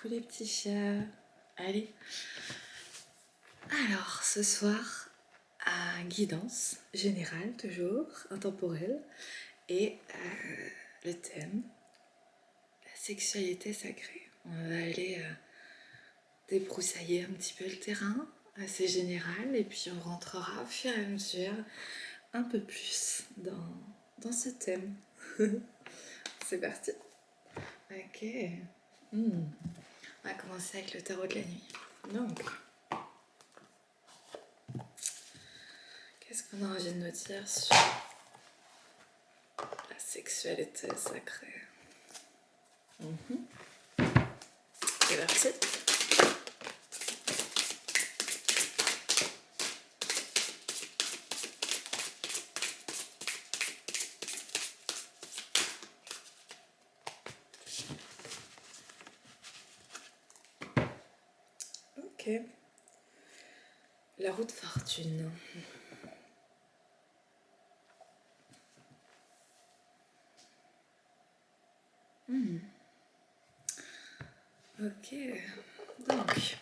Coucou les petits chats. Allez. Alors, ce soir, guidance générale, toujours, intemporelle. Et le thème, la sexualité sacrée. On va aller débroussailler un petit peu le terrain, assez général. Et puis on rentrera au fur et à mesure un peu plus dans ce thème. C'est parti. Ok. On va commencer avec le tarot de la nuit. Donc, qu'est-ce qu'on a envie de nous dire sur la sexualité sacrée? C'est parti. Ok. La roue de fortune. Ok. Donc,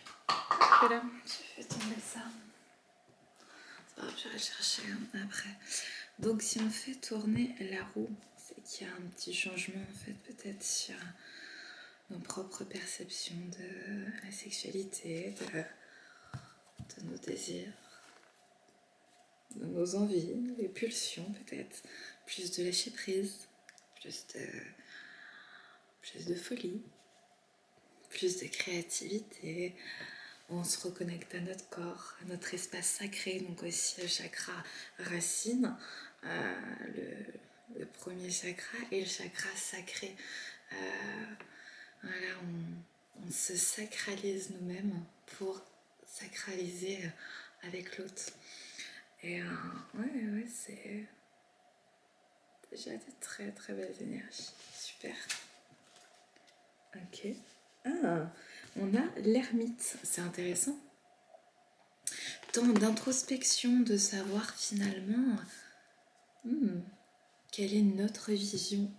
voilà, je vais tomber ça. Ça va, j'irai chercher après. Donc, si on fait tourner la roue, c'est qu'il y a un petit changement, en fait, peut-être sur nos propres perceptions de la sexualité, de nos désirs, de nos envies, les pulsions, peut-être. Plus de lâcher prise, plus de folie, plus de créativité. On se reconnecte à notre corps, à notre espace sacré, donc aussi le chakra racine, le premier chakra et le chakra sacré. Voilà, on se sacralise nous-mêmes pour sacraliser avec l'autre. Et ouais, c'est déjà de très très belles énergies. Super. Ok. On a l'ermite, c'est intéressant. Tant d'introspection, de savoir finalement quelle est notre vision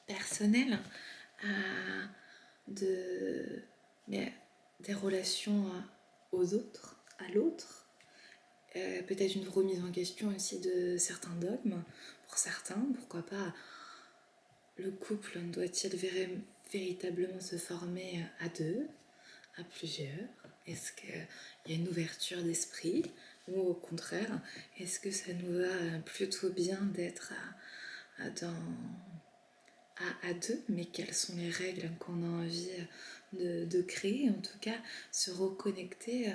personnelle des relations aux autres, à l'autre. Peut-être une remise en question aussi de certains dogmes. Pour certains, pourquoi pas, le couple doit-il véritablement se former à deux, à plusieurs? Est-ce qu'il y a une ouverture d'esprit? Ou au contraire, est-ce que ça nous va plutôt bien d'être à deux? Mais quelles sont les règles qu'on a envie de créer? En tout cas, se reconnecter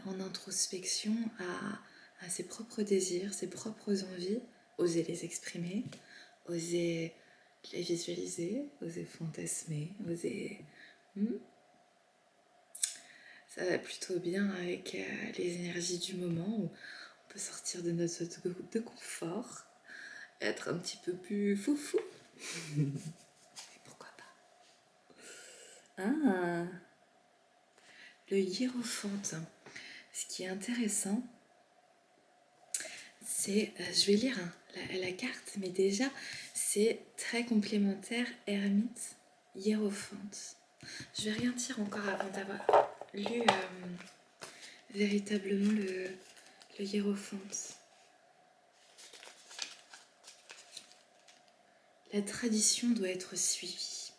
en introspection à ses propres désirs, ses propres envies, oser les exprimer, oser les visualiser, oser fantasmer, oser... Ça va plutôt bien avec les énergies du moment où on peut sortir de notre zone de confort, être un petit peu plus foufou. Et pourquoi pas? Le hiérophante. Ce qui est intéressant, c'est, je vais lire la carte, mais déjà, c'est très complémentaire, ermite, hiérophante. Je vais rien dire encore avant d'avoir lu véritablement le hiérophante. La tradition doit être suivie.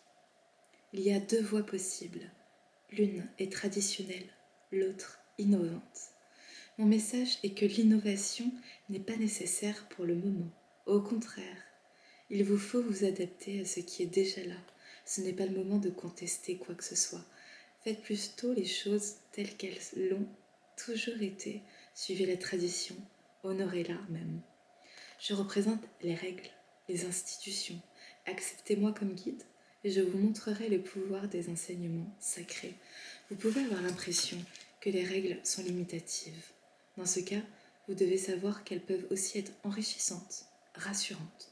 Il y a deux voies possibles. L'une est traditionnelle, l'autre innovante. Mon message est que l'innovation n'est pas nécessaire pour le moment. Au contraire, il vous faut vous adapter à ce qui est déjà là. Ce n'est pas le moment de contester quoi que ce soit. Faites plutôt les choses telles qu'elles l'ont toujours été. Suivez la tradition, honorez-la même. Je représente les règles, les institutions. Acceptez-moi comme guide et je vous montrerai le pouvoir des enseignements sacrés. Vous pouvez avoir l'impression que les règles sont limitatives. Dans ce cas, vous devez savoir qu'elles peuvent aussi être enrichissantes, rassurantes.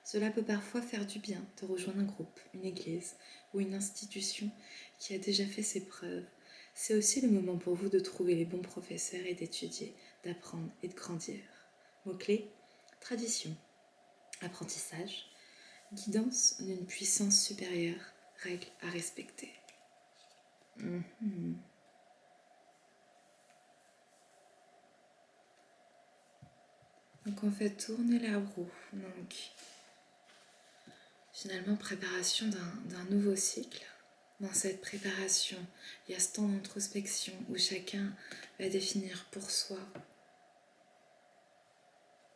Cela peut parfois faire du bien de rejoindre un groupe, une église ou une institution qui a déjà fait ses preuves. C'est aussi le moment pour vous de trouver les bons professeurs et d'étudier, d'apprendre et de grandir. Mots-clés: tradition, apprentissage, guidance d'une puissance supérieure, règles à respecter. Mhm. Donc on fait tourner la roue. Donc finalement préparation d'un nouveau cycle. Dans cette préparation, il y a ce temps d'introspection où chacun va définir pour soi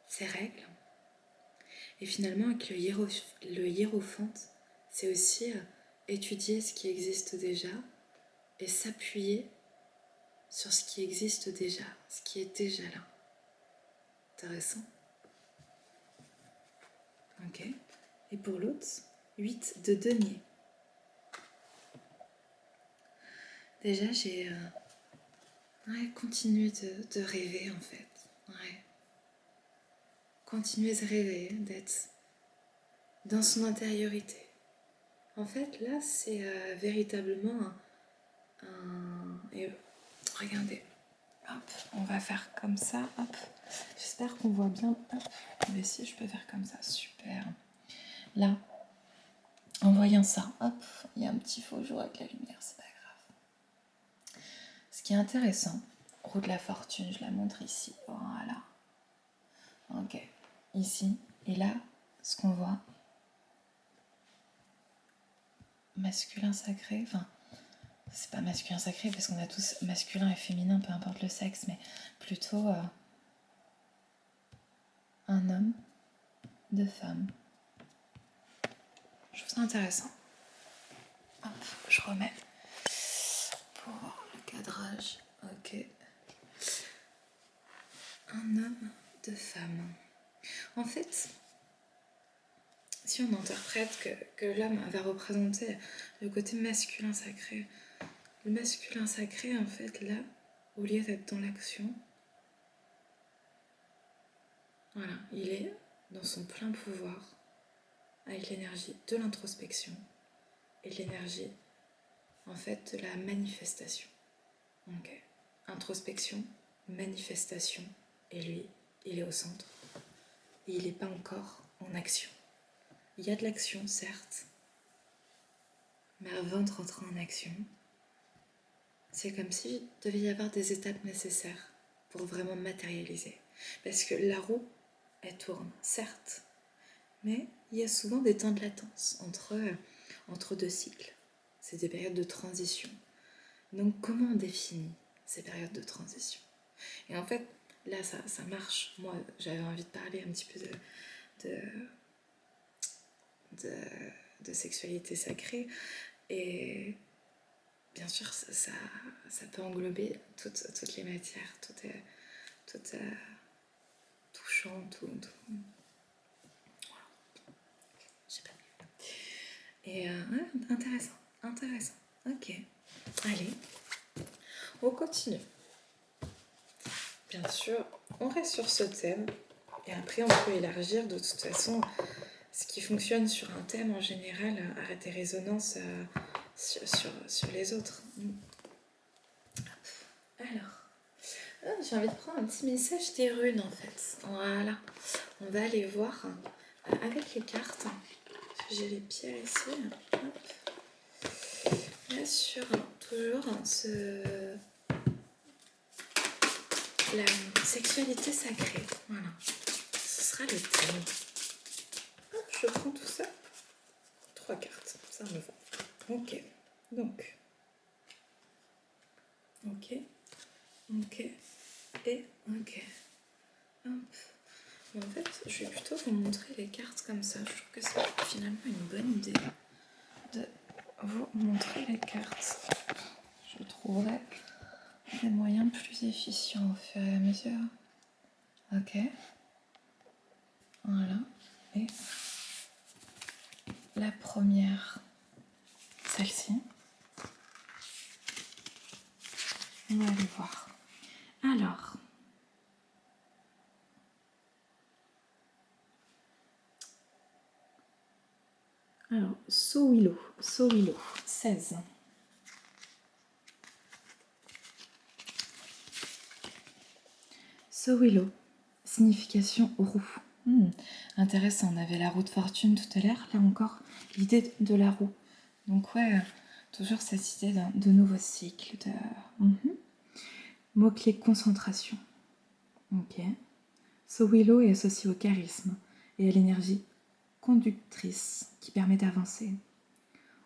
ses règles. Et finalement, avec le hiérophante, c'est aussi étudier ce qui existe déjà et s'appuyer sur ce qui existe déjà, ce qui est déjà là. Intéressant. Ok. Et pour l'autre, 8 de denier. Déjà, j'ai continué de rêver en fait. Ouais. Continuer de rêver, d'être dans son intériorité. En fait, là, c'est véritablement et regardez, hop, on va faire comme ça, hop. J'espère qu'on voit bien, hop. Mais si, je peux faire comme ça, super. Là, en voyant ça, hop, il y a un petit faux jour avec la lumière, c'est pas grave. Ce qui est intéressant, roue de la fortune, je la montre ici, voilà. Ok, ici, et là, ce qu'on voit, masculin sacré, enfin, c'est pas masculin sacré parce qu'on a tous masculin et féminin, peu importe le sexe, mais plutôt un homme, deux femmes. Je trouve ça intéressant. Hop, je remets pour le cadrage. Ok. Un homme, deux femmes. En fait, si on interprète que l'homme va représenter le côté masculin sacré, le masculin sacré, en fait, là, au lieu d'être dans l'action, voilà, il est dans son plein pouvoir, avec l'énergie de l'introspection et l'énergie, en fait, de la manifestation. Ok. Introspection, manifestation, et lui, il est au centre. Et il n'est pas encore en action. Il y a de l'action, certes, mais avant de rentrer en action, c'est comme s'il devait y avoir des étapes nécessaires pour vraiment matérialiser. Parce que la roue, elle tourne, certes, mais il y a souvent des temps de latence entre deux cycles. C'est des périodes de transition. Donc comment on définit ces périodes de transition? Et en fait, là, ça marche. Moi, j'avais envie de parler un petit peu de sexualité sacrée. Et bien sûr, ça peut englober toutes les matières, tout touchant, tout. Voilà. J'ai pas mieux. Et intéressant. Ok. Allez, on continue. Bien sûr, on reste sur ce thème. Et après, on peut élargir de toute façon. Ce qui fonctionne sur un thème, en général, arrête des résonances sur les autres. Alors, j'ai envie de prendre un petit message des runes, en fait. Voilà. On va aller voir avec les cartes. J'ai les pierres ici. Hop. Là, sur toujours la sexualité sacrée. Voilà. Ce sera le thème. Hop, je prends tout ça. 3 cartes. Ça me va. Ok. Donc. Ok. Et ok. Hop. En fait, je vais plutôt vous montrer les cartes comme ça. Je trouve que c'est finalement une bonne idée de vous montrer les cartes. Je trouverai des moyens plus efficients au fur et à mesure. Ok. Voilà. Et la première, celle-ci. On va aller voir. Alors, Sowilo, 16. Sowilo, signification roue. Intéressant, on avait la roue de fortune tout à l'heure, là encore, l'idée de la roue. Donc ouais, Toujours cette idée de nouveau cycle. Mot-clé concentration. Ok. Ce willow est associé au charisme et à l'énergie conductrice qui permet d'avancer.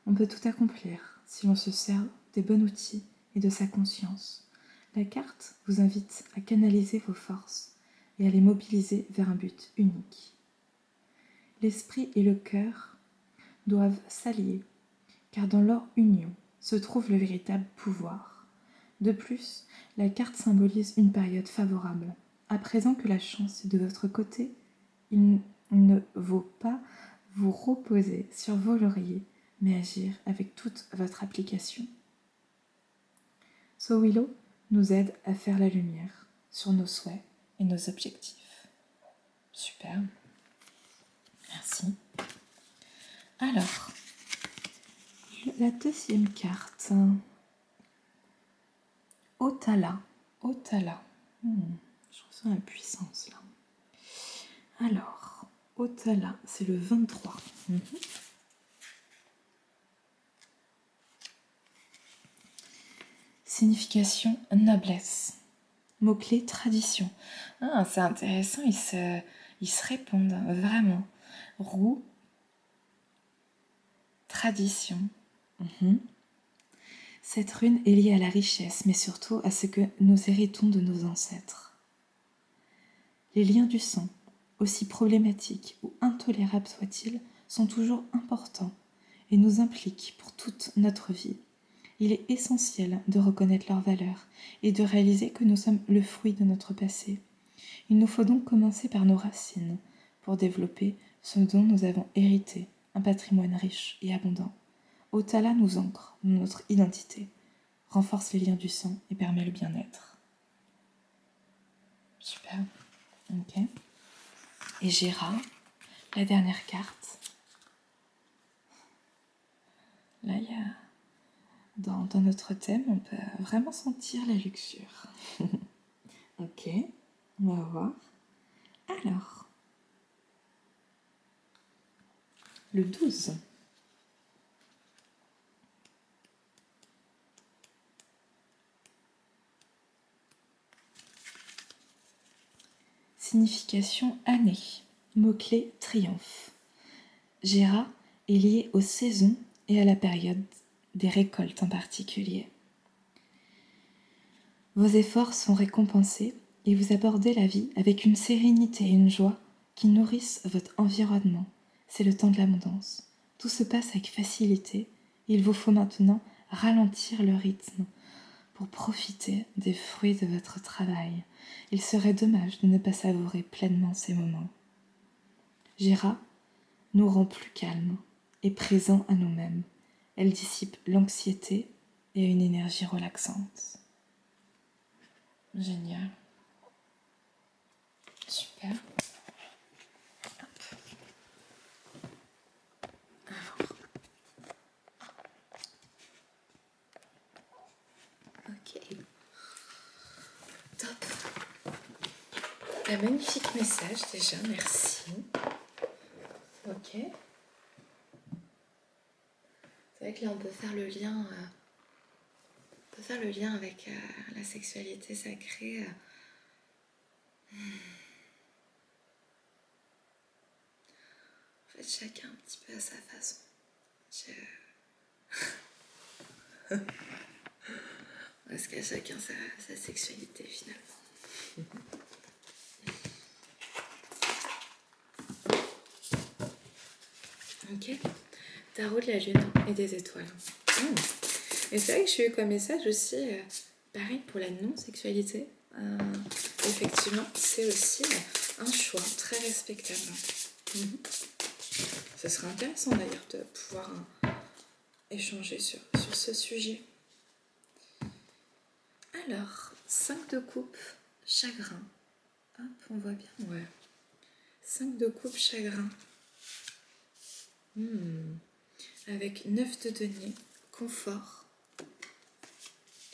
On peut tout accomplir si l'on se sert des bons outils et de sa conscience. La carte vous invite à canaliser vos forces et à les mobiliser vers un but unique. L'esprit et le cœur doivent s'allier, car dans leur union se trouve le véritable pouvoir. De plus, la carte symbolise une période favorable. À présent que la chance est de votre côté, il ne vaut pas vous reposer sur vos lauriers, mais agir avec toute votre application. So Willow nous aide à faire la lumière sur nos souhaits et nos objectifs. Super. Merci. Alors, la deuxième carte. Otala. Otala. Je ressens la puissance là. Alors, Otala, c'est le 23. Signification noblesse. Mot-clé tradition. Ah, c'est intéressant, ils se répondent vraiment. Roue, tradition. Cette rune est liée à la richesse, mais surtout à ce que nous héritons de nos ancêtres. Les liens du sang, aussi problématiques ou intolérables soient-ils, sont toujours importants et nous impliquent pour toute notre vie. Il est essentiel de reconnaître leur valeur et de réaliser que nous sommes le fruit de notre passé. Il nous faut donc commencer par nos racines pour développer ce dont nous avons hérité, un patrimoine riche et abondant. Otala nous ancre dans notre identité, renforce les liens du sang et permet le bien-être. Super. Ok. Et Gera, la dernière carte. Là, il y a... Dans notre thème, on peut vraiment sentir la luxure. Ok, on va voir. Alors, le 12. Signification année. Mot-clé triomphe. Gera est lié aux saisons et à la période des récoltes en particulier. Vos efforts sont récompensés et vous abordez la vie avec une sérénité et une joie qui nourrissent votre environnement. C'est le temps de l'abondance. Tout se passe avec facilité. Il vous faut maintenant ralentir le rythme pour profiter des fruits de votre travail. Il serait dommage de ne pas savourer pleinement ces moments. Gera nous rend plus calmes et présents à nous-mêmes. Elle dissipe l'anxiété et une énergie relaxante. Génial. Super. Alors. Ok. Top. Un magnifique message déjà, merci. Ok. C'est vrai que là on peut faire le lien, avec la sexualité sacrée. En fait, chacun un petit peu à sa façon. Parce qu'à chacun sa sexualité finalement. Ok. Tarot de la lune et des étoiles. Et c'est vrai que j'ai eu comme message aussi, pareil pour la non-sexualité. Effectivement, c'est aussi un choix très respectable. Ce serait intéressant d'ailleurs de pouvoir échanger sur ce sujet. Alors, 5 de coupe, chagrin. Hop, on voit bien, ouais. 5 de coupe, chagrin. Avec 9 de denier, confort.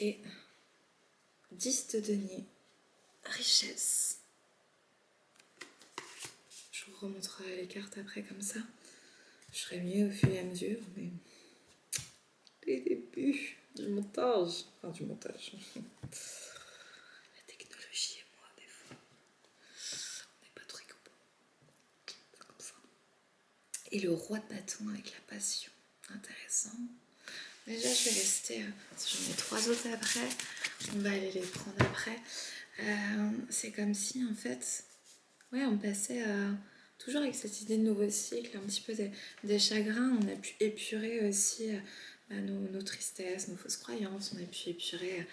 Et 10 de denier, richesse. Je vous remontrerai les cartes après comme ça. Je ferai mieux au fur et à mesure, mais les débuts du montage. Enfin, du montage. La technologie et moi, des fois, on n'est pas très copains. C'est comme ça. Et le roi de bâton avec la passion. Intéressant. Déjà, je vais rester... j'en ai 3 autres après. On va aller les prendre après. C'est comme si, en fait... Ouais, on passait toujours avec cette idée de nouveau cycle, un petit peu des chagrins. On a pu épurer aussi nos tristesses, nos fausses croyances. On a pu épurer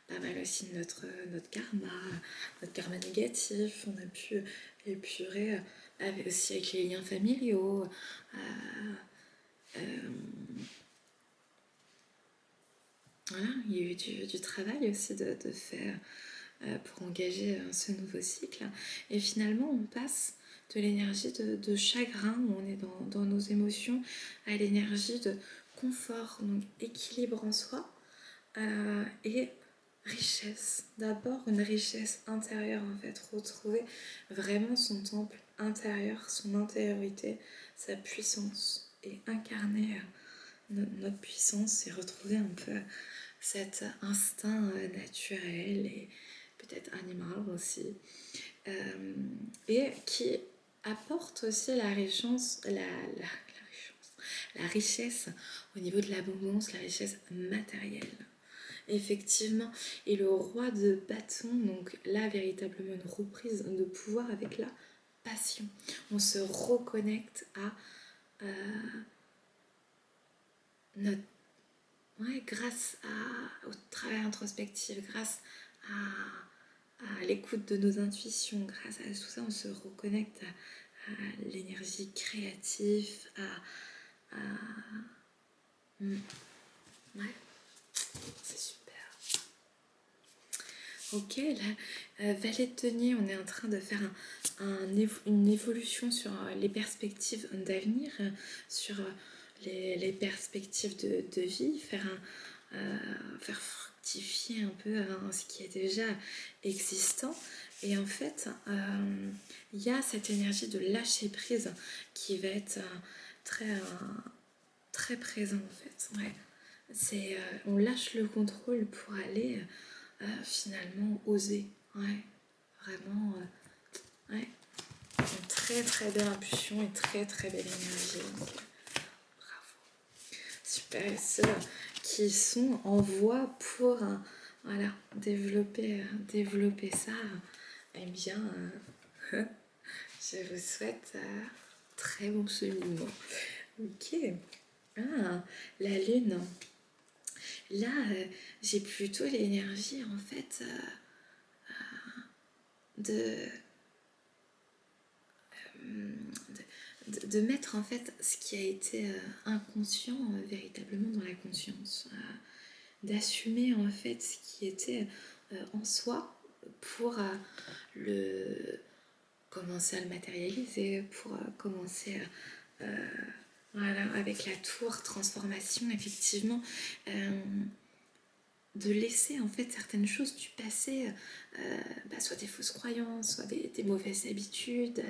pas mal aussi notre karma négatif. On a pu épurer aussi avec les liens familiaux. Voilà, il y a eu du travail aussi de faire pour engager ce nouveau cycle. Et finalement, on passe de l'énergie de chagrin, où on est dans nos émotions, à l'énergie de confort, donc équilibre en soi, et richesse. D'abord, une richesse intérieure, en fait, retrouver vraiment son temple intérieur, son intériorité, sa puissance, et incarner notre puissance, et retrouver un peu cet instinct naturel et peut-être animal aussi, et qui apporte aussi la richesse au niveau de l'abondance, la richesse matérielle. Effectivement, et le roi de bâton, donc là véritablement une reprise de pouvoir avec la passion. On se reconnecte à notre... Ouais, grâce au travail introspectif, grâce à l'écoute de nos intuitions, grâce à tout ça, on se reconnecte à l'énergie créative, ouais, c'est super. Ok, là, valet de denier, on est en train de faire une évolution sur les perspectives d'avenir, sur les perspectives de vie, faire fructifier un peu ce qui est déjà existant. Et en fait, il y a cette énergie de lâcher prise qui va être très présent en fait. Ouais. On lâche le contrôle pour aller finalement oser. Ouais. Vraiment, ouais. Une très très belle impulsion et très très belle énergie. Donc, bravo. Super. Et ceux qui sont en voie pour voilà, développer ça, eh bien, je vous souhaite très bon cheminement. Ok. Ah, la lune. Là, j'ai plutôt l'énergie en fait de mettre en fait ce qui a été inconscient véritablement dans la conscience, d'assumer en fait ce qui était en soi pour le commencer à le matérialiser, pour commencer voilà, avec la tour transformation effectivement, de laisser en fait certaines choses du passé, soit des fausses croyances, soit des mauvaises habitudes,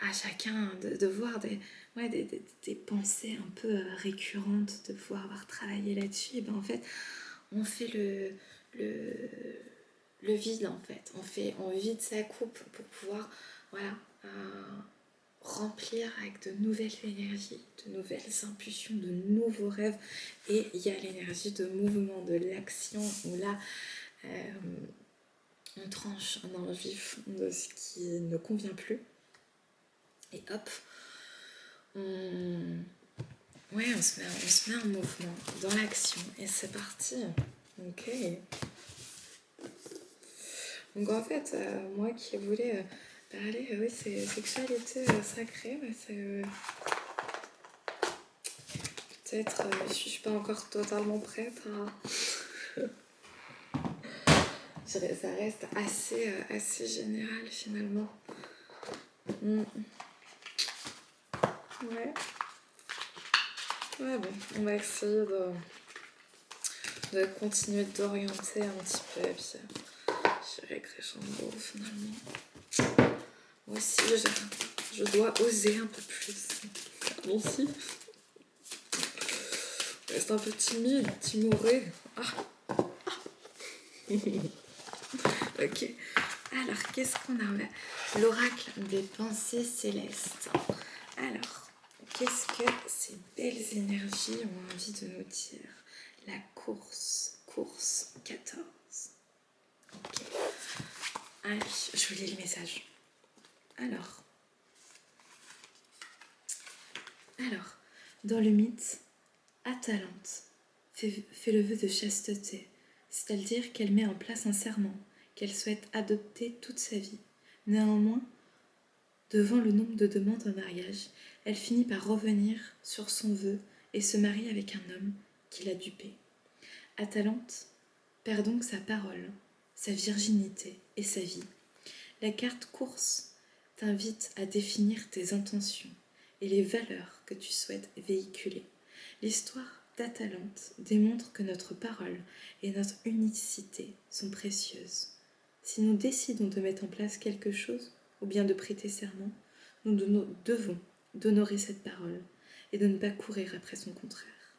à chacun de voir des pensées un peu récurrentes, de pouvoir avoir travaillé là-dessus. Et ben en fait, on fait le vide en fait. On vide sa coupe pour pouvoir voilà, remplir avec de nouvelles énergies, de nouvelles impulsions, de nouveaux rêves. Et il y a l'énergie de mouvement, de l'action, où là, on tranche dans le vif de ce qui ne convient plus. Et hop, on se met en mouvement, dans l'action. Et c'est parti. Ok. Donc en fait, moi qui voulais parler, oui, c'est sexualité sacrée, mais c'est... peut-être je suis pas encore totalement prête à... ça reste assez général finalement. Ouais. Ouais, bon, on va essayer de continuer d'orienter un petit peu, et puis j'irai crescendo finalement. Moi aussi, je dois oser un peu plus. Bon, si. reste un peu timoré. Ok. Alors, qu'est-ce qu'on a? L'oracle des pensées célestes. Alors, qu'est-ce que ces belles énergies ont envie de nous dire? La course 14. Ok. Allez, je vous lis les messages. Alors, dans le mythe, Atalante fait le vœu de chasteté, c'est-à-dire qu'elle met en place un serment qu'elle souhaite adopter toute sa vie. Néanmoins, devant le nombre de demandes en mariage, elle finit par revenir sur son vœu et se marie avec un homme qui l'a dupée. Atalante perd donc sa parole, sa virginité et sa vie. La carte course t'invite à définir tes intentions et les valeurs que tu souhaites véhiculer. L'histoire d'Atalante démontre que notre parole et notre unicité sont précieuses. Si nous décidons de mettre en place quelque chose ou bien de prêter serment, nous devons d'honorer cette parole et de ne pas courir après son contraire.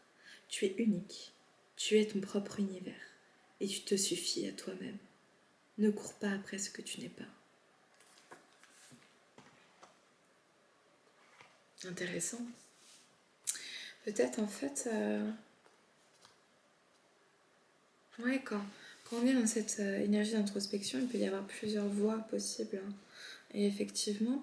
Tu es unique, tu es ton propre univers et tu te suffis à toi-même. Ne cours pas après ce que tu n'es pas. Intéressant. Peut-être en fait, ouais, quand on est dans cette énergie d'introspection, il peut y avoir plusieurs voies possibles. Et effectivement,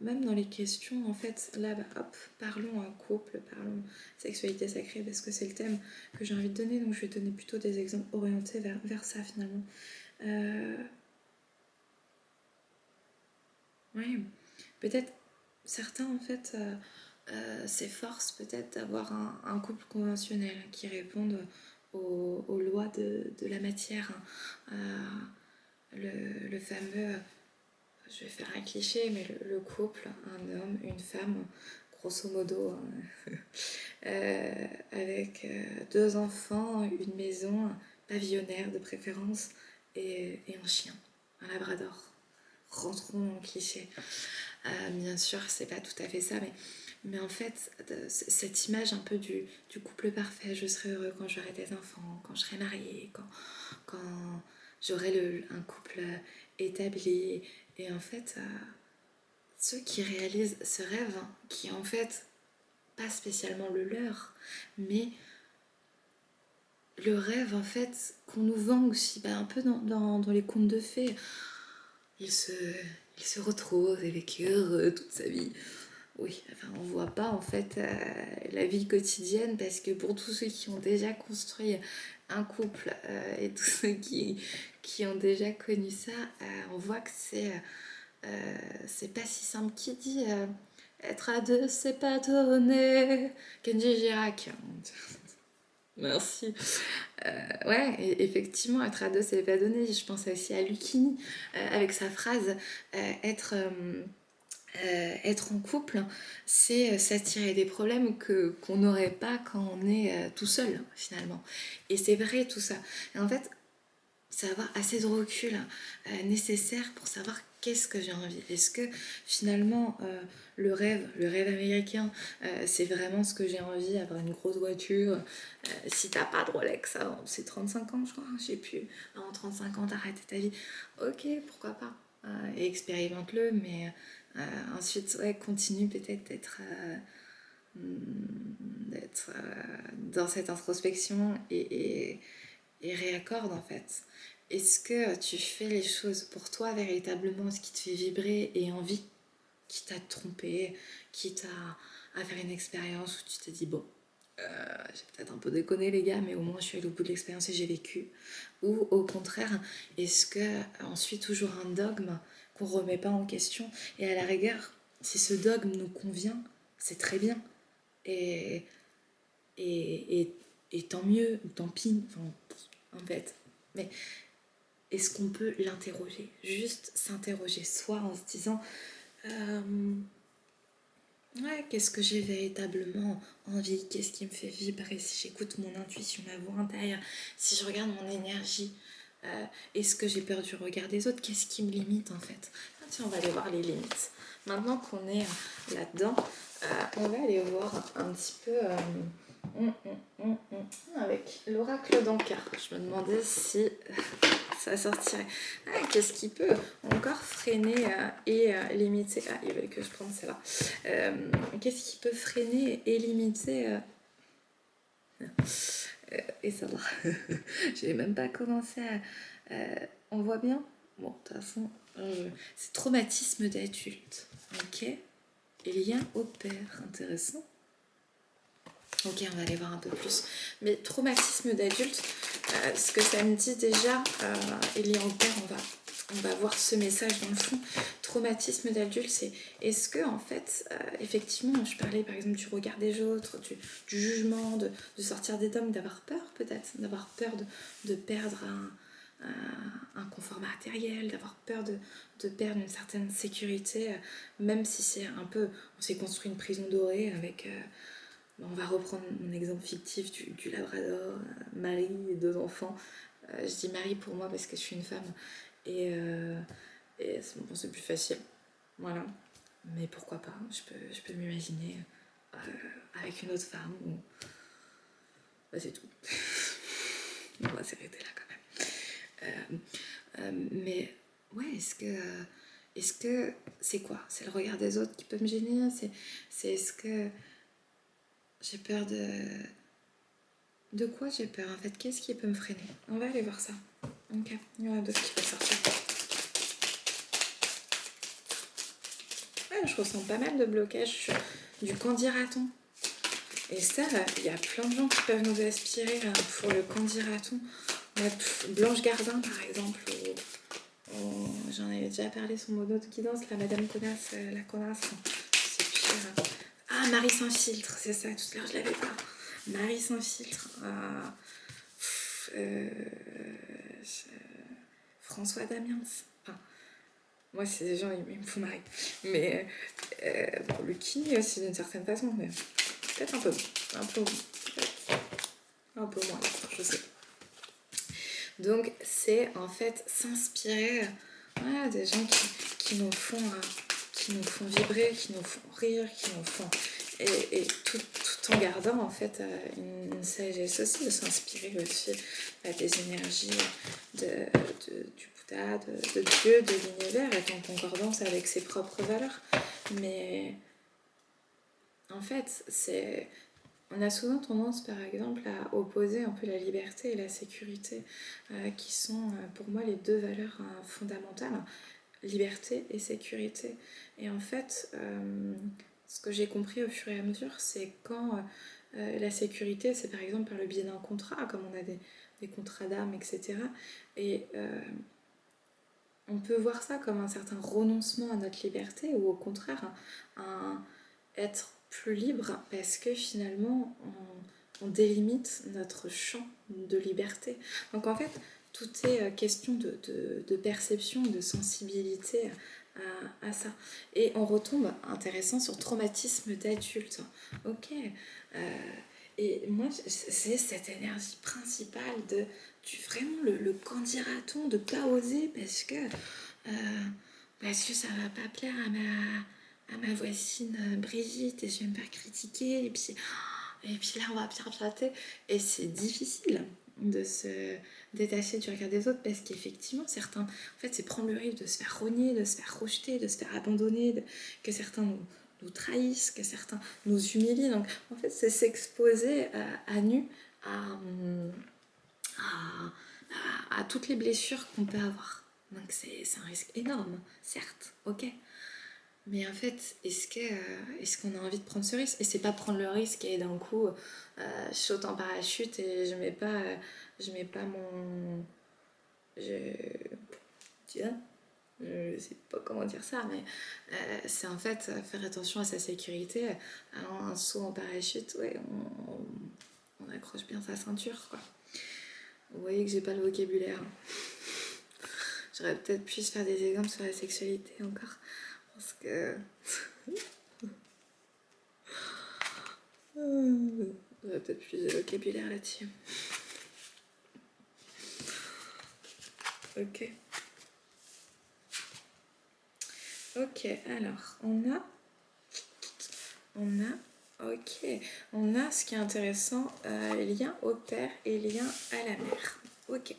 même dans les questions, en fait, là, hop, parlons couple, parlons sexualité sacrée, parce que c'est le thème que j'ai envie de donner, donc je vais donner plutôt des exemples orientés vers ça finalement. Oui, peut-être certains en fait s'efforcent peut-être d'avoir un couple conventionnel qui réponde aux lois de la matière. Le fameux, je vais faire un cliché, mais le couple, un homme, une femme, grosso modo, avec 2 enfants, une maison pavillonnaire de préférence et un chien, un labrador. Rentrons dans le cliché. Bien sûr, c'est pas tout à fait ça, mais en fait, cette image un peu du couple parfait, je serai heureux quand j'aurai des enfants, quand je serai mariée, quand j'aurai un couple établi. Et en fait, ceux qui réalisent ce rêve, qui en fait, pas spécialement le leur, mais le rêve en fait qu'on nous vend aussi, un peu dans les contes de fées. Il se retrouve avec heureux toute sa vie. Oui, enfin, on voit pas en fait la vie quotidienne, parce que pour tous ceux qui ont déjà construit un couple et tous ceux qui ont déjà connu ça, on voit que c'est pas si simple. Qui dit être à deux, c'est pas donné? Kenji Girac. Merci. Ouais, effectivement, être à deux, c'est pas donné. Je pense aussi à Lucchini avec sa phrase être en couple, c'est s'attirer des problèmes qu'on n'aurait pas quand on est tout seul, finalement. Et c'est vrai, tout ça. Et en fait, c'est avoir assez de recul nécessaire pour savoir qu'est-ce que j'ai envie. Est-ce que finalement le rêve américain, c'est vraiment ce que j'ai envie, avoir une grosse voiture, si t'as pas de Rolex avant, c'est 35 ans je crois, je sais plus, avant 35 ans t'arrêtes ta vie, ok, pourquoi pas, et expérimente-le, mais ensuite ouais, continue peut-être d'être dans cette introspection et réaccorde en fait. Est-ce que tu fais les choses pour toi véritablement, ce qui te fait vibrer et envie, quitte à te tromper, quitte à faire une expérience où tu te dis bon, j'ai peut-être un peu déconné les gars, mais au moins je suis allée au bout de l'expérience et j'ai vécu. Ou au contraire, est-ce qu'on suit toujours un dogme qu'on remet pas en question, et à la rigueur, si ce dogme nous convient, c'est très bien. Et, et tant mieux, ou tant pis, enfin, en fait. Mais est-ce qu'on peut l'interroger? Juste s'interroger soi en se disant ouais, qu'est-ce que j'ai véritablement envie? Qu'est-ce qui me fait vibrer? Si j'écoute mon intuition, ma voix intérieure, si je regarde mon énergie, est-ce que j'ai peur du regard des autres? Qu'est-ce qui me limite en fait? Tiens, on va aller voir les limites. Maintenant qu'on est là-dedans, on va aller voir un petit peu Avec l'oracle d'Anka, je me demandais si ça sortirait. Ah, qu'est-ce qui peut encore freiner et limiter... Ah, ils veulent que je prenne celle-là. Qu'est-ce qui peut freiner et limiter... et ça va. J'ai même pas commencé à... on voit bien. Bon, de toute façon, c'est traumatisme d'adulte. Ok. Et lien au père. Intéressant. Ok, on va aller voir un peu plus. Mais traumatisme d'adulte, ce que ça me dit déjà, et lien au père, on va voir ce message dans le fond. Traumatisme d'adulte, c'est est-ce que en fait, effectivement, je parlais par exemple du regard des autres, du jugement, de sortir des dogmes, d'avoir peur peut-être, d'avoir peur de perdre un confort matériel, d'avoir peur de perdre une certaine sécurité, même si c'est un peu, on s'est construit une prison dorée avec... on va reprendre mon exemple fictif du Labrador, Marie et 2 enfants. Je dis Marie pour moi parce que je suis une femme et c'est plus facile. Voilà. Mais pourquoi pas, je peux m'imaginer avec une autre femme. Ou... Bah, c'est tout. On va s'arrêter là quand même. Mais ouais, est-ce que c'est quoi? C'est le regard des autres qui peut me gêner? C'est est-ce que j'ai peur de... De quoi j'ai peur en fait? Qu'est-ce qui peut me freiner? On va aller voir ça. Ok, il y en a d'autres qui peuvent sortir. Ouais, je ressens pas mal de blocage du qu'en dira-t-on. Et ça, il y a plein de gens qui peuvent nous aspirer pour le qu'en dira-t-on. Blanche Gardin par exemple, j'en avais déjà parlé sur mon autre guidance, la Madame Connasse, la connasse, c'est pire. Ah, Marie sans filtre, c'est ça, tout à l'heure je l'avais pas. Marie sans filtre. François Damiens. Enfin, moi, c'est des gens, ils me font marrer. Mais bon, Lucky aussi, d'une certaine façon. Mais peut-être un peu moins, je sais. Donc, c'est en fait s'inspirer des gens qui nous font vibrer, qui nous font rire, qui nous font... Et tout en gardant en fait une sagesse aussi, de s'inspirer aussi des énergies du Bouddha, de Dieu, de l'univers, être en concordance avec ses propres valeurs. Mais en fait, on a souvent tendance par exemple à opposer un peu la liberté et la sécurité, qui sont pour moi les 2 valeurs fondamentales, liberté et sécurité. Et en fait, ce que j'ai compris au fur et à mesure, c'est quand la sécurité, c'est par exemple par le biais d'un contrat, comme on a des contrats d'âme, etc. Et on peut voir ça comme un certain renoncement à notre liberté, ou au contraire, être plus libre, parce que finalement, on délimite notre champ de liberté. Donc en fait, tout est question de perception, de sensibilité à ça. Et on retombe, intéressant, sur traumatisme d'adulte. Ok. Et moi, c'est cette énergie principale vraiment le qu'en dira-t-on, de pas oser parce que ça va pas plaire à ma voisine Brigitte et je vais me faire critiquer et puis là on va bien flatter. Et c'est difficile de se détacher du regard des autres parce qu'effectivement certains, en fait, c'est prendre le risque de se faire rogner, de se faire rejeter, de se faire abandonner, que certains nous trahissent, que certains nous humilient. Donc en fait, c'est s'exposer à nu à toutes les blessures qu'on peut avoir. Donc c'est un risque énorme, certes, ok. Mais en fait, est-ce qu'on a envie de prendre ce risque? Et c'est pas prendre le risque et d'un coup, je saute en parachute et je mets pas mon... Je sais pas comment dire ça, mais c'est en fait faire attention à sa sécurité. Un saut en parachute, ouais, on accroche bien sa ceinture, quoi. Vous voyez que j'ai pas le vocabulaire. J'aurais peut-être pu faire des exemples sur la sexualité encore. Parce que... J'aurais peut-être plus de vocabulaire là-dessus. Ok. Ok, alors, on a Ok, on a ce qui est intéressant, lien au père et lien à la mère. Ok,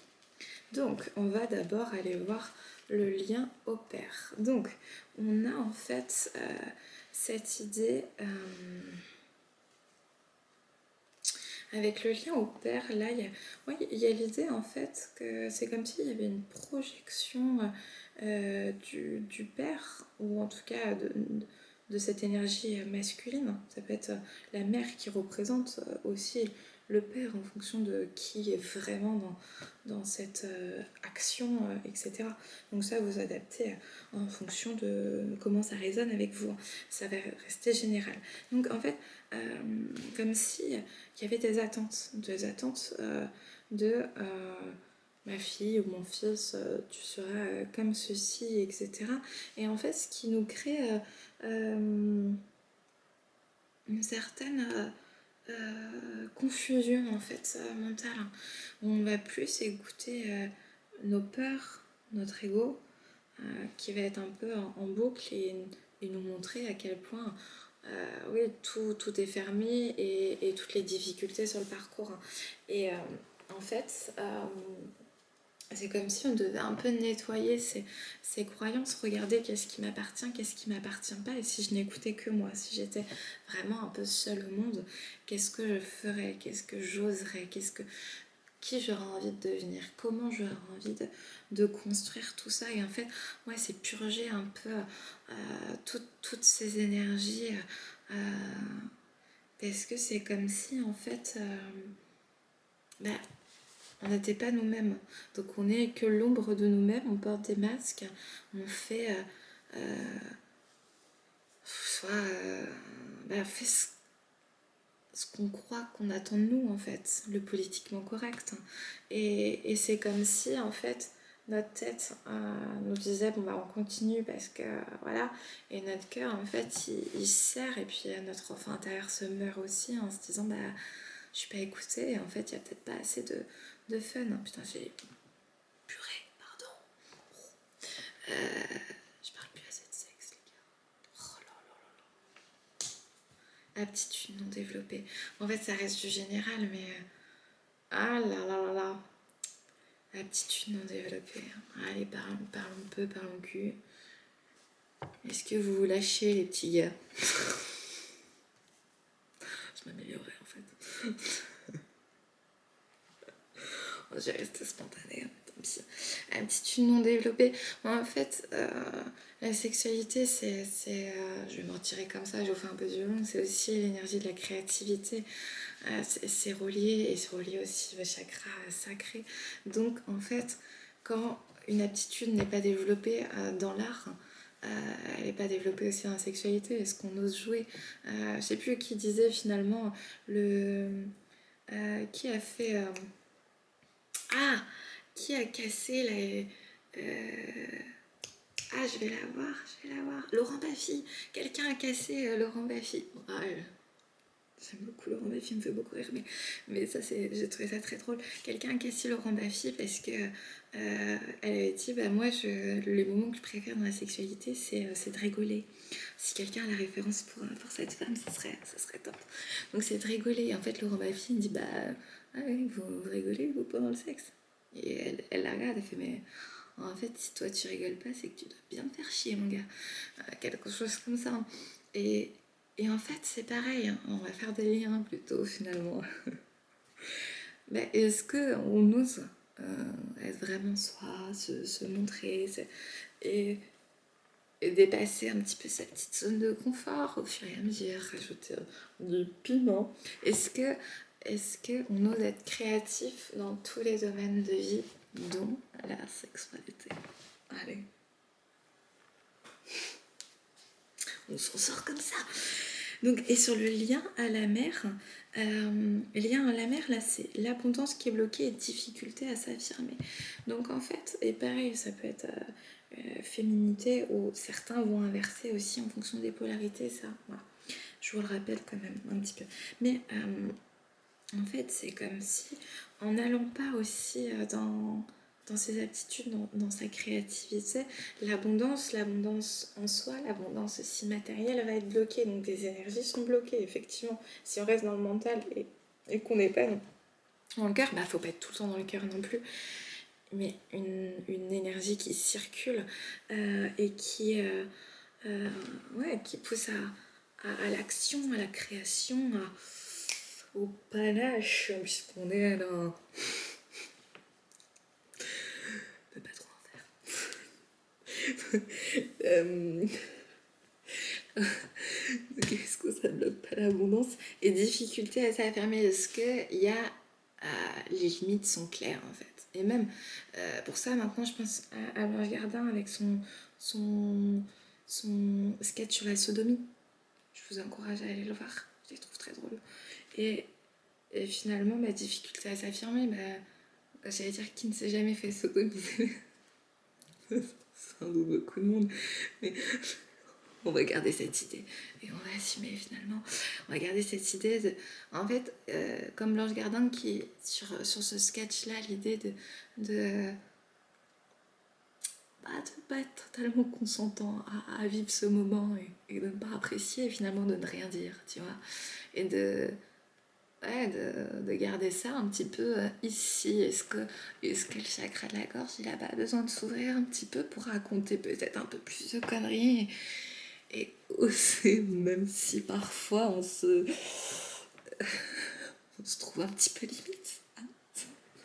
donc on va d'abord aller voir le lien au père. Donc on a en fait cette idée avec le lien au père. Là, il y a l'idée en fait que c'est comme s'il y avait une projection du père, ou en tout cas de cette énergie masculine. Ça peut être la mère qui représente aussi le père en fonction de qui est vraiment dans cette action, etc. Donc ça, vous adaptez en fonction de comment ça résonne avec vous. Ça va rester général. Donc en fait, comme si il y avait des attentes de ma fille ou mon fils, tu seras comme ceci, etc. Et en fait, ce qui nous crée une certaine confusion en fait mentale. On va plus écouter nos peurs, notre ego, qui va être un peu en boucle et nous montrer à quel point oui, tout est fermé et toutes les difficultés sur le parcours. Et en fait, c'est comme si on devait un peu nettoyer ces croyances, regarder qu'est-ce qui m'appartient pas, et si je n'écoutais que moi, si j'étais vraiment un peu seule au monde, qu'est-ce que je ferais, qu'est-ce que j'oserais, qui j'aurais envie de devenir, comment j'aurais envie de construire tout ça. Et en fait, ouais, c'est purger un peu toutes ces énergies, parce que c'est comme si en fait bah, on n'était pas nous-mêmes. Donc on n'est que l'ombre de nous-mêmes, on porte des masques, on fait fait ce qu'on croit qu'on attend de nous, en fait, le politiquement correct. Et c'est comme si en fait notre tête nous disait bon bah on continue parce que voilà, et notre cœur en fait il serre, et puis notre enfant intérieur se meurt aussi en se disant bah je suis pas écoutée, et en fait il y a peut-être pas assez de fun. Putain, j'ai purée, pardon. Je parle plus assez de sexe, les gars. Oh là là. Aptitude non développée. En fait, ça reste du général, mais ah là là là là. Aptitude non développée. Allez, parlons peu, parlons cul. Est-ce que vous vous lâchez, les petits gars? Je m'améliorerai en fait. J'ai resté spontanée, tant pis. Aptitude non développée. Bon, en fait, la sexualité, je vais m'en tirer comme ça, je vous fais un peu du long, c'est aussi l'énergie de la créativité. C'est relié, et c'est relié aussi au chakra sacré. Donc, en fait, quand une aptitude n'est pas développée dans l'art, elle n'est pas développée aussi dans la sexualité. Est-ce qu'on ose jouer je sais plus qui disait finalement qui a fait qui a cassé ah, je vais la voir. Laurent Baffy. Quelqu'un a cassé Laurent Baffy. J'aime beaucoup Laurent Baffy, il me fait beaucoup rire, mais ça, j'ai trouvé ça très drôle. Quelqu'un a cassé Laurent Baffy parce que elle avait dit bah moi le moment que je préfère dans la sexualité c'est de rigoler. Si quelqu'un a la référence pour cette femme, ça serait top. Donc c'est de rigoler. Et en fait Laurent Baffy il dit bah ah oui, vous rigolez vous pendant le sexe. Et elle la regarde, elle fait mais en fait si toi tu rigoles pas c'est que tu dois bien te faire chier mon gars. Quelque chose comme ça. Et et en fait, c'est pareil, hein. On va faire des liens plutôt finalement. Mais est-ce qu'on ose être vraiment soi, se montrer et, et dépasser un petit peu sa petite zone de confort au fur et à mesure, rajouter du piment? Est-ce que on ose être créatif dans tous les domaines de vie, dont la sexualité? Allez, on s'en sort comme ça. Donc, et sur le lien à la mer, là, c'est l'abondance qui est bloquée et difficulté à s'affirmer. Donc, en fait, et pareil, ça peut être féminité, ou certains vont inverser aussi en fonction des polarités, ça, voilà. Je vous le rappelle quand même un petit peu. Mais en fait, c'est comme si, en n'allant pas aussi dans dans ses aptitudes, dans sa créativité. L'abondance en soi, l'abondance aussi matérielle va être bloquée. Donc des énergies sont bloquées, effectivement. Si on reste dans le mental et qu'on n'est pas dans le cœur, bah faut pas être tout le temps dans le cœur non plus. Mais une énergie qui circule et qui pousse à l'action, à la création, au panache, puisqu'on est dans... Je peux pas trop en faire. Est-ce que ça ne bloque pas l'abondance? Et difficulté à s'affirmer, est-ce qu'il y a... les limites sont claires en fait. Et même pour ça maintenant je pense à Blanche Gardin avec son sketch sur la sodomie. Je vous encourage à aller le voir, je les trouve très drôles. Et finalement, ma difficulté à s'affirmer, j'allais dire qui ne s'est jamais fait sodomiser. Sans doute beaucoup de monde, mais on va garder cette idée et on va assumer finalement. On va garder cette idée de... En fait, comme Blanche Gardin qui, sur ce sketch-là, l'idée de pas être totalement consentant à vivre ce moment et de ne pas apprécier et finalement de ne rien dire, tu vois. Et de garder ça un petit peu ici. Est-ce que le chakra de la gorge, il a pas besoin de s'ouvrir un petit peu pour raconter peut-être un peu plus de conneries et oser, même si parfois on se trouve un petit peu limite. Hein,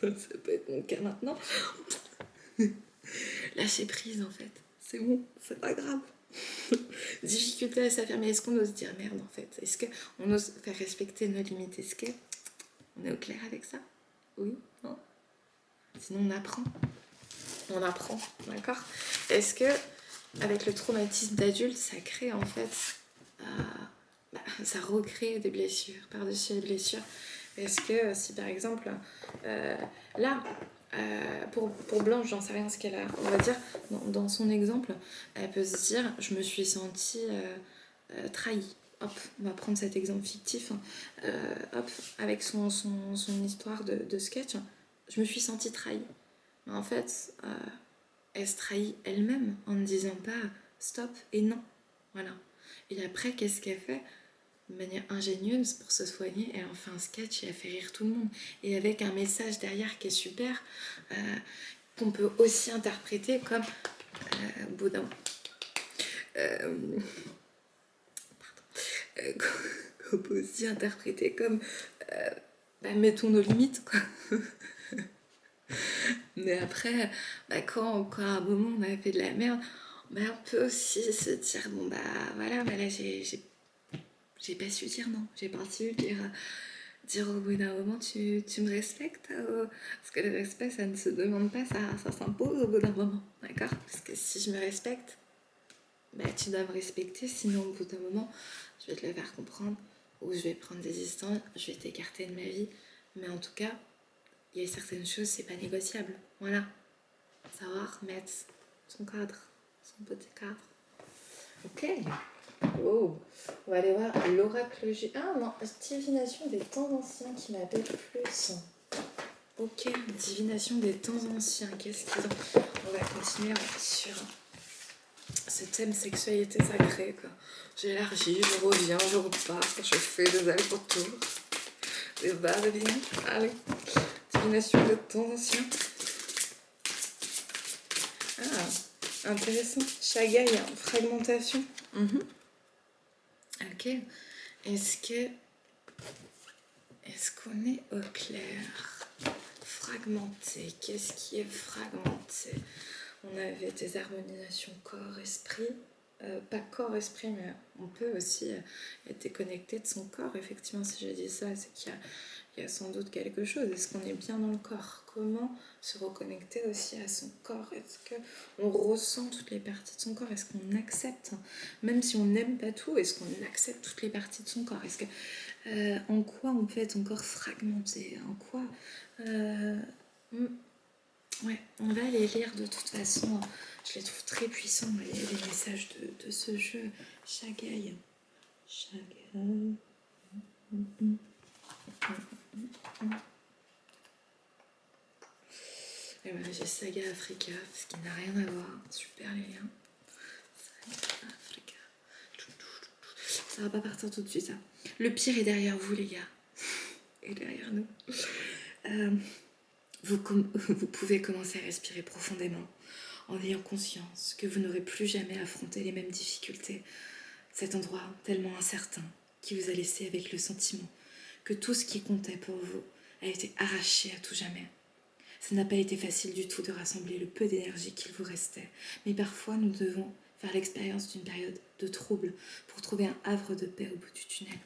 ça peut être mon cas maintenant. Lâcher prise en fait. C'est bon, c'est pas grave. Difficulté à s'affirmer. Est-ce qu'on ose dire merde en fait? Est-ce qu'on ose faire respecter nos limites? Est-ce qu'on est au clair avec ça? Oui? Non? Sinon on apprend. On apprend, d'accord? Est-ce que avec le traumatisme d'adulte, ça crée en fait... ça recrée des blessures, par-dessus les blessures. Est-ce que si par exemple, là, pour Blanche, j'en sais rien ce qu'elle a, on va dire, dans son exemple, elle peut se dire, je me suis sentie trahie. Hop, on va prendre cet exemple fictif. Hop, avec son histoire de sketch, je me suis sentie trahie. Mais en fait, elle se trahit elle-même en ne disant pas stop et non. Voilà. Et après, qu'est-ce qu'elle fait? De manière ingénieuse pour se soigner, elle en fait un sketch et elle fait rire tout le monde. Et avec un message derrière qui est super, qu'on peut aussi interpréter comme au bout d'un qu'on peut aussi interpréter comme mettons nos limites quoi. Mais après, quand à un moment on a fait de la merde, on peut aussi se dire bon voilà, là j'ai pas su dire non, j'ai pas su dire au bout d'un moment tu me respectes, parce que le respect ça ne se demande pas, ça s'impose au bout d'un moment, d'accord? Parce que si je me respecte, tu dois me respecter, sinon au bout d'un moment je vais te le faire comprendre, ou je vais prendre des distances, je vais t'écarter de ma vie, mais en tout cas il y a certaines choses c'est pas négociable, voilà. Savoir mettre son cadre, son petit cadre. Ok. Oh, on va aller voir l'oracle J. Ah non, divination des temps anciens qui m'appelle plus. Ok, divination des temps anciens. Qu'est-ce qu'ils ont? On va continuer sur ce thème sexualité sacrée. J'élargis, je reviens, je repars, je fais des allers-retours, des va-et-vient. Allez, divination des temps anciens. Ah, intéressant. Shagai, fragmentation. Ok. Est-ce qu'on est au clair? Fragmenté. Qu'est-ce qui est fragmenté? On avait des harmonisations corps-esprit. Pas corps-esprit, mais on peut aussi être déconnecté de son corps. Effectivement, si je dis ça, c'est qu'il y a sans doute quelque chose. Est-ce qu'on est bien dans le corps? Comment se reconnecter aussi à son corps? Est-ce qu'on ressent toutes les parties de son corps? Est-ce qu'on accepte, même si on n'aime pas tout, est-ce qu'on accepte toutes les parties de son corps? Est-ce que, en quoi on peut être encore fragmenté? En quoi Ouais, on va les lire de toute façon. Je les trouve très puissants, les messages de ce jeu. Shagai. Et voilà, j'ai Saga Africa, ce qui n'a rien à voir. Super les liens. Saga Africa. Ça va pas partir tout de suite, ça. Le pire est derrière vous, les gars. Et derrière nous. Vous pouvez commencer à respirer profondément en ayant conscience que vous n'aurez plus jamais affronté les mêmes difficultés. Cet endroit tellement incertain qui vous a laissé avec le sentiment que tout ce qui comptait pour vous a été arraché à tout jamais. Ça n'a pas été facile du tout de rassembler le peu d'énergie qu'il vous restait, mais parfois nous devons faire l'expérience d'une période de trouble pour trouver un havre de paix au bout du tunnel.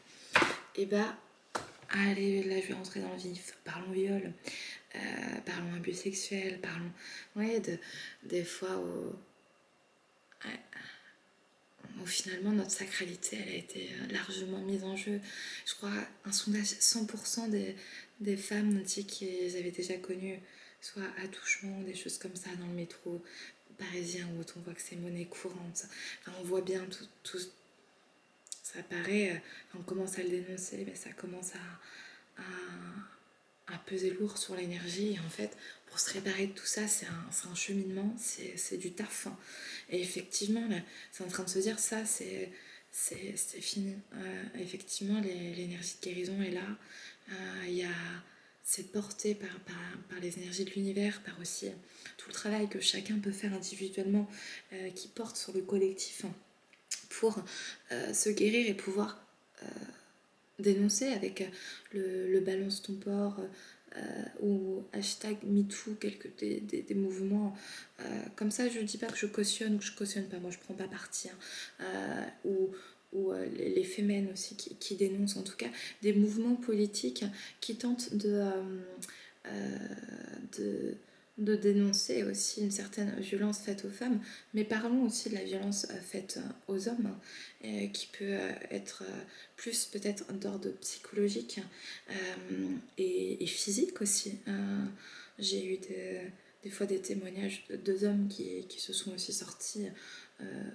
Et bah, allez, là je vais rentrer dans le vif. Parlons viol, parlons abus sexuels, parlons des fois où finalement notre sacralité elle a été largement mise en jeu. Je crois un sondage 100% des femmes ont dit qu'elles avaient déjà connu soit attouchement, des choses comme ça dans le métro parisien où on voit que c'est monnaie courante. Enfin, on voit bien tout ça paraît, on commence à le dénoncer, mais ça commence à peser lourd sur l'énergie. Et en fait, pour se réparer de tout ça, c'est un cheminement, c'est du taf. Et effectivement, là, c'est en train de se dire ça, c'est fini. Effectivement, l'énergie de guérison est là. C'est porté par les énergies de l'univers, par aussi tout le travail que chacun peut faire individuellement, qui porte sur le collectif pour se guérir et pouvoir dénoncer avec le balance ton port ou hashtag MeToo, des mouvements comme ça. Je ne dis pas que je cautionne ou que je cautionne pas, moi je prends pas parti, ou les fémènes aussi qui dénoncent en tout cas des mouvements politiques qui tentent de dénoncer aussi une certaine violence faite aux femmes, mais parlons aussi de la violence faite aux hommes, qui peut être plus peut-être d'ordre psychologique et physique aussi. J'ai eu des fois des témoignages de deux hommes qui se sont aussi sortis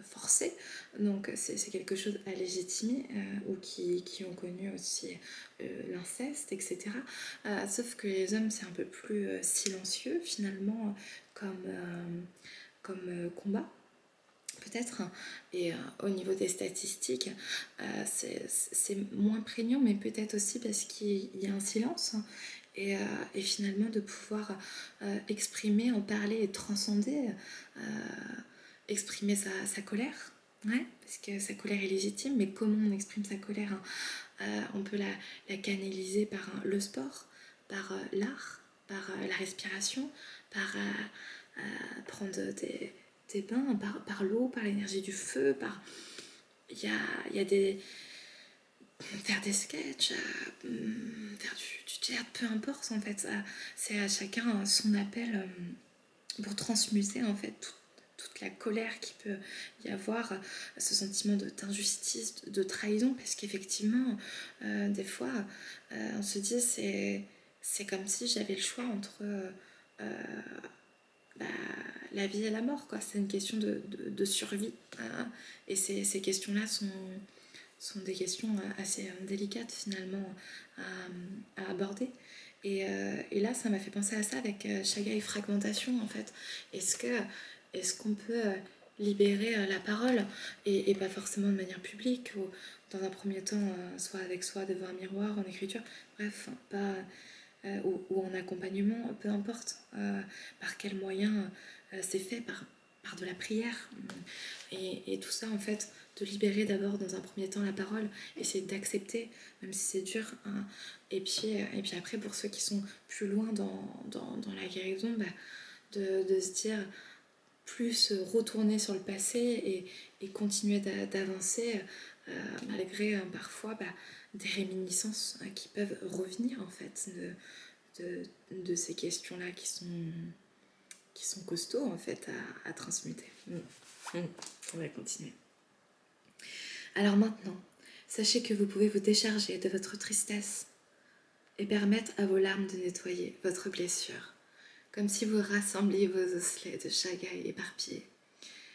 forcés, donc c'est quelque chose à légitimer, ou qui ont connu aussi l'inceste, etc. Sauf que les hommes c'est un peu plus silencieux finalement comme combat peut-être, et au niveau des statistiques c'est moins prégnant, mais peut-être aussi parce qu'il y a un silence, et finalement de pouvoir exprimer, en parler et transcender, exprimer sa colère. Ouais, parce que sa colère est légitime, mais comment on exprime sa colère, on peut la canaliser par le sport, par l'art, par la respiration, par prendre des bains, par l'eau, par l'énergie du feu, il y a des... faire des sketchs, faire du théâtre, peu importe en fait. C'est à chacun son appel pour transmuter en fait toute la colère qu'il peut y avoir, ce sentiment d'injustice, de trahison, parce qu'effectivement, des fois, on se dit c'est comme si j'avais le choix entre la vie et la mort, quoi. C'est une question de survie, et ces questions-là sont des questions assez délicates finalement à aborder. Et là, ça m'a fait penser à ça avec Chaga et Fragmentation en fait. Est-ce qu'on peut libérer la parole, et pas forcément de manière publique, ou dans un premier temps, soit avec soi devant un miroir, en écriture, bref, pas, ou en accompagnement, peu importe par quel moyen c'est fait, par de la prière, et tout ça en fait, de libérer d'abord dans un premier temps la parole, essayer d'accepter même si c'est dur, hein. Et puis après, pour ceux qui sont plus loin dans la guérison, de se dire plus retourner sur le passé et continuer d'avancer, malgré parfois des réminiscences qui peuvent revenir en fait de ces questions là qui sont costauds en fait à transmuter. On va continuer. Alors maintenant, sachez que vous pouvez vous décharger de votre tristesse et permettre à vos larmes de nettoyer votre blessure, comme si vous rassembliez vos osselets de chagaille éparpillés.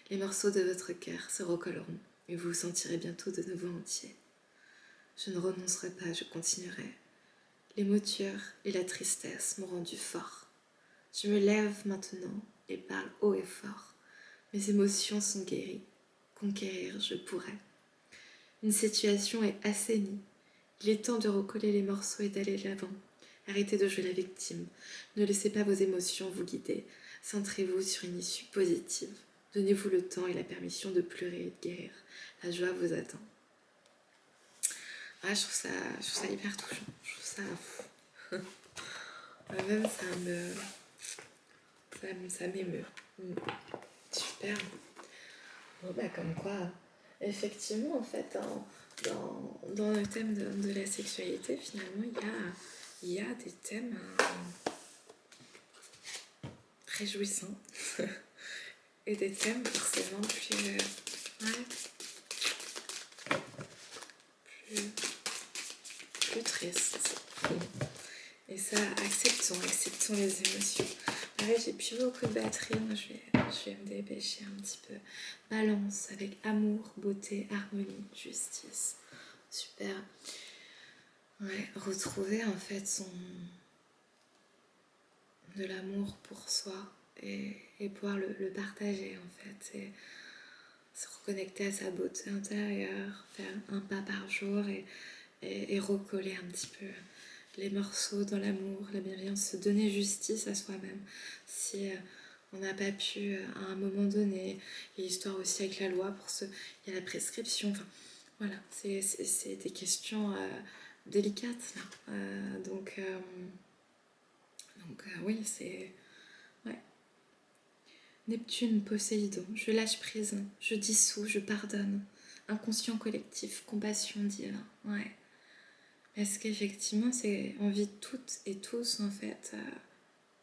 Les morceaux de votre cœur se recolleront et vous vous sentirez bientôt de nouveau entier. Je ne renoncerai pas, je continuerai. Les moutures et la tristesse m'ont rendu fort. Je me lève maintenant et parle haut et fort. Mes émotions sont guéries. Conquérir, je pourrais. Une situation est assainie. Il est temps de recoller les morceaux et d'aller de l'avant. Arrêtez de jouer la victime. Ne laissez pas vos émotions vous guider. Centrez-vous sur une issue positive. Donnez-vous le temps et la permission de pleurer et de guérir. La joie vous attend. Ah, je trouve ça hyper touchant. Je trouve ça fou. Même ça m'émeut. Super. Bon, bah, comme quoi, effectivement, en fait, dans le thème de la sexualité, finalement, il y a des thèmes réjouissants et des thèmes forcément plus tristes. Et ça, acceptons les émotions. Pareil, j'ai plus beaucoup de batterie, moi je vais me dépêcher un petit peu. Balance avec amour, beauté, harmonie, justice. Super. Ouais, retrouver en fait de l'amour pour soi et pouvoir le partager en fait. Et se reconnecter à sa beauté intérieure, faire un pas par jour et recoller un petit peu les morceaux dans l'amour, la bienveillance, se donner justice à soi-même. Si on n'a pas pu à un moment donné, il y a l'histoire aussi avec la loi, il y a la prescription, enfin voilà, c'est des questions délicates là. Oui, c'est... Ouais. Neptune, Poséidon, je lâche prise, je dissous, je pardonne. Inconscient collectif, compassion divine. Ouais. Est-ce qu'effectivement, on vit toutes et tous, en fait,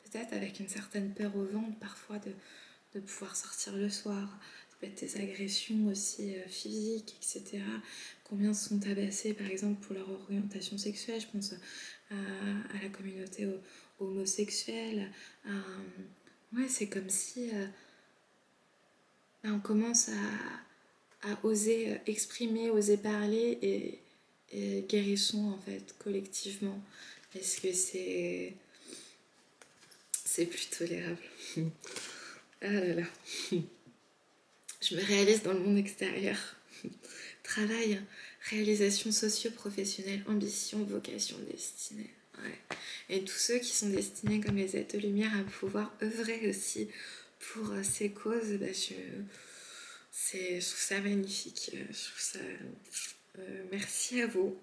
peut-être avec une certaine peur au ventre, parfois, de pouvoir sortir le soir. Ça peut être des agressions aussi physiques, etc. Combien sont tabassés, par exemple, pour leur orientation sexuelle. Je pense à la communauté homosexuelle. Ouais, c'est comme si on commence à oser exprimer, oser parler et guérissons en fait collectivement. Est-ce que c'est plus tolérable? Ah là là. Je me réalise dans le monde extérieur. Travail, réalisation socio-professionnelle, ambition, vocation, destinée. Ouais. Et tous ceux qui sont destinés comme les êtres de lumière à pouvoir œuvrer aussi pour ces causes, bah, je trouve ça magnifique. Je trouve ça... merci à vous.